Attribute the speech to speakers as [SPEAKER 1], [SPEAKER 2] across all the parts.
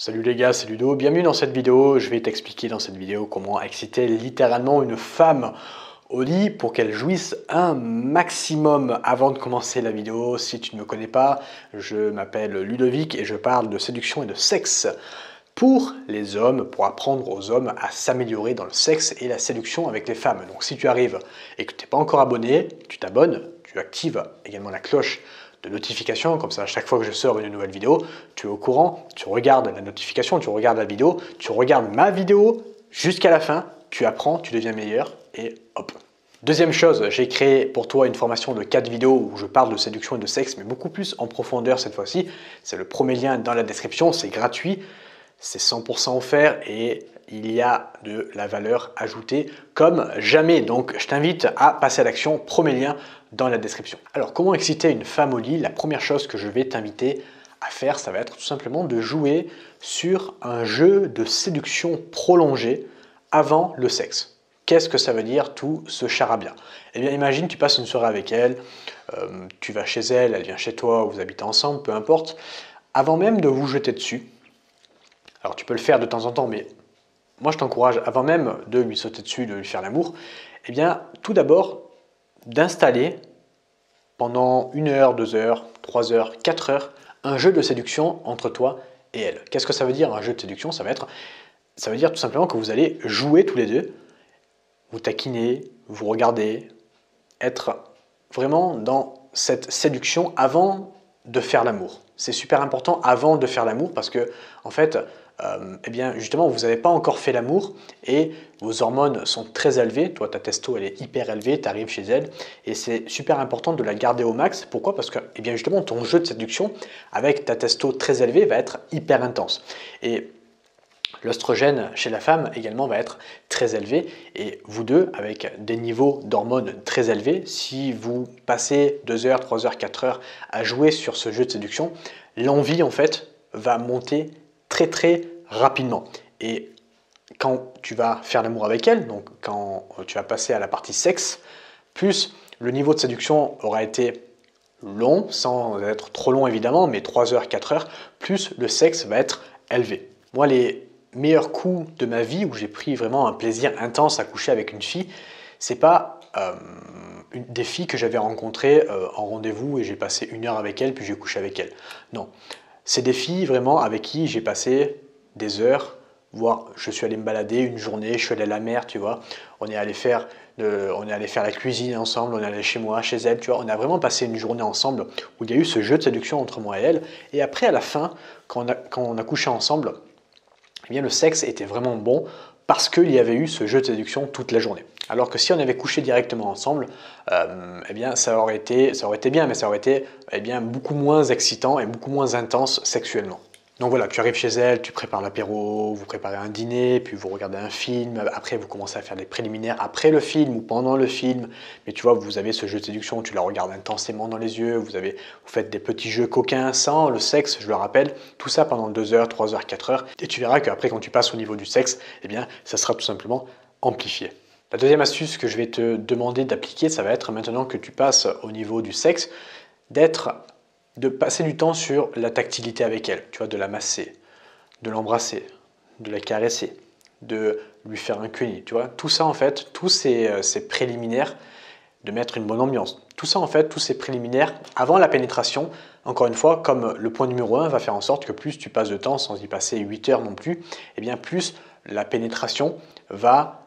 [SPEAKER 1] Salut les gars, c'est Ludo, bienvenue dans cette vidéo. Je vais t'expliquer dans cette vidéo comment exciter littéralement une femme au lit pour qu'elle jouisse un maximum. Avant de commencer la vidéo, si tu ne me connais pas, je m'appelle Ludovic et je parle de séduction et de sexe pour les hommes, pour apprendre aux hommes à s'améliorer dans le sexe et la séduction avec les femmes. Donc si tu arrives et que tu n'es pas encore abonné, tu t'abonnes, tu actives également la cloche de notification, comme ça à chaque fois que je sors une nouvelle vidéo, tu es au courant, tu regardes la notification, tu regardes la vidéo, tu regardes ma vidéo jusqu'à la fin, tu apprends, tu deviens meilleur et hop. Deuxième chose, j'ai créé pour toi une formation de 4 vidéos où je parle de séduction et de sexe, mais beaucoup plus en profondeur cette fois-ci. C'est le premier lien dans la description, c'est gratuit, c'est 100% offert et il y a de la valeur ajoutée comme jamais. Donc je t'invite à passer à l'action, premier lien dans la description. Alors comment exciter une femme au lit? La première chose que je vais t'inviter à faire, ça va être tout simplement de jouer sur un jeu de séduction prolongé avant le sexe. Qu'est-ce que ça veut dire tout ce charabia? Eh bien imagine tu passes une soirée avec elle, tu vas chez elle, elle vient chez toi, vous habitez ensemble, peu importe. Avant même de vous jeter dessus, alors tu peux le faire de temps en temps, mais moi je t'encourage avant même de lui sauter dessus, de lui faire l'amour, eh bien tout d'abord d'installer pendant 1 heure, 2 heures, 3 heures, 4 heures un jeu de séduction entre toi et elle. Qu'est-ce que ça veut dire un jeu de séduction? Ça veut dire tout simplement que vous allez jouer tous les deux, vous taquiner, vous regarder, être vraiment dans cette séduction avant de faire l'amour. C'est super important avant de faire l'amour parce que en fait, eh bien justement, vous n'avez pas encore fait l'amour et vos hormones sont très élevées. Toi, ta testo, elle est hyper élevée, tu arrives chez elle et c'est super important de la garder au max. Pourquoi? Parce que eh bien justement, ton jeu de séduction avec ta testo très élevée va être hyper intense. Et l'œstrogène chez la femme également va être très élevé et vous deux, avec des niveaux d'hormones très élevés, si vous passez 2 heures, 3 heures, 4 heures à jouer sur ce jeu de séduction, l'envie en fait va monter très rapidement. Et quand tu vas faire l'amour avec elle, donc quand tu vas passer à la partie sexe, plus le niveau de séduction aura été long, sans être trop long évidemment, mais 3 heures, 4 heures, plus le sexe va être élevé. Moi, les meilleurs coups de ma vie où j'ai pris vraiment un plaisir intense à coucher avec une fille, c'est pas des filles que j'avais rencontrées en rendez-vous et j'ai passé 1 heure avec elle puis j'ai couché avec elle. Non, c'est des filles vraiment avec qui j'ai passé des heures, voire je suis allé me balader une journée, je suis allé à la mer, tu vois, on est allé faire la cuisine ensemble, on est allé chez moi, chez elle, tu vois, on a vraiment passé une journée ensemble où il y a eu ce jeu de séduction entre moi et elle. Et après, à la fin, quand on a couché ensemble, eh bien, le sexe était vraiment bon parce qu'il y avait eu ce jeu de séduction toute la journée. Alors que si on avait couché directement ensemble, eh bien, ça aurait été bien, mais ça aurait été eh bien, beaucoup moins excitant et beaucoup moins intense sexuellement. Donc voilà, tu arrives chez elle, tu prépares l'apéro, vous préparez un dîner, puis vous regardez un film, après vous commencez à faire des préliminaires après le film ou pendant le film, mais tu vois, vous avez ce jeu de séduction, tu la regardes intensément dans les yeux, vous faites des petits jeux coquins sans le sexe, je le rappelle, tout ça pendant 2 heures, 3 heures, 4 heures, et tu verras qu'après quand tu passes au niveau du sexe, eh bien, ça sera tout simplement amplifié. La deuxième astuce que je vais te demander d'appliquer, ça va être maintenant que tu passes au niveau du sexe, de passer du temps sur la tactilité avec elle, tu vois, de la masser, de l'embrasser, de la caresser, de lui faire un cuni, tu vois, tout ça en fait, tous ces préliminaires, de mettre une bonne ambiance. Tout ça en fait, tous ces préliminaires avant la pénétration, encore une fois, comme le point numéro 1 va faire en sorte que plus tu passes de temps sans y passer 8 heures non plus, et bien plus la pénétration va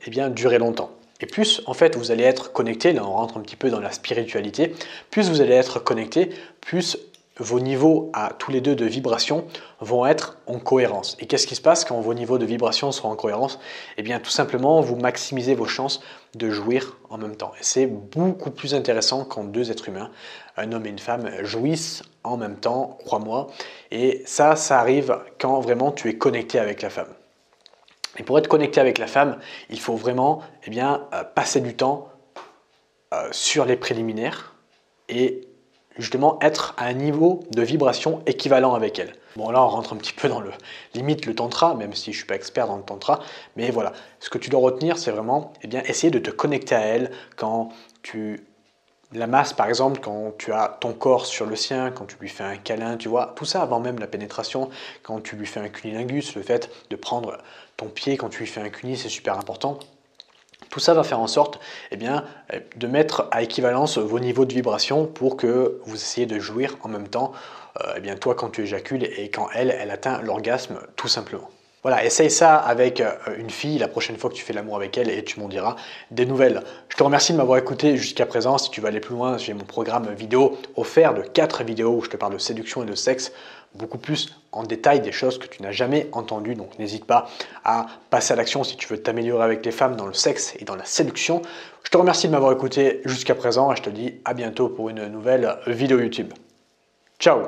[SPEAKER 1] eh bien, durer longtemps. Et plus, en fait, vous allez être connecté, là on rentre un petit peu dans la spiritualité, plus vous allez être connecté, plus vos niveaux à tous les deux de vibration vont être en cohérence. Et qu'est-ce qui se passe quand vos niveaux de vibration sont en cohérence? Eh bien, tout simplement, vous maximisez vos chances de jouir en même temps. Et c'est beaucoup plus intéressant quand 2 êtres humains, un homme et une femme, jouissent en même temps, crois-moi. Et ça arrive quand vraiment tu es connecté avec la femme. Et pour être connecté avec la femme, il faut vraiment eh bien, passer du temps sur les préliminaires et justement être à un niveau de vibration équivalent avec elle. Bon là on rentre un petit peu dans limite le tantra, même si je ne suis pas expert dans le tantra, mais voilà, ce que tu dois retenir c'est vraiment eh bien, essayer de te connecter à elle quand tu La masse, par exemple, quand tu as ton corps sur le sien, quand tu lui fais un câlin, tu vois, tout ça avant même la pénétration, quand tu lui fais un cunilingus, le fait de prendre ton pied quand tu lui fais un cuni, c'est super important. Tout ça va faire en sorte de mettre à équivalence vos niveaux de vibration pour que vous essayiez de jouir en même temps, toi quand tu éjacules et quand elle atteint l'orgasme tout simplement. Voilà, essaye ça avec une fille la prochaine fois que tu fais l'amour avec elle et tu m'en diras des nouvelles. Je te remercie de m'avoir écouté jusqu'à présent. Si tu veux aller plus loin, j'ai mon programme vidéo offert de 4 vidéos où je te parle de séduction et de sexe, beaucoup plus en détail, des choses que tu n'as jamais entendues. Donc n'hésite pas à passer à l'action si tu veux t'améliorer avec les femmes dans le sexe et dans la séduction. Je te remercie de m'avoir écouté jusqu'à présent et je te dis à bientôt pour une nouvelle vidéo YouTube. Ciao!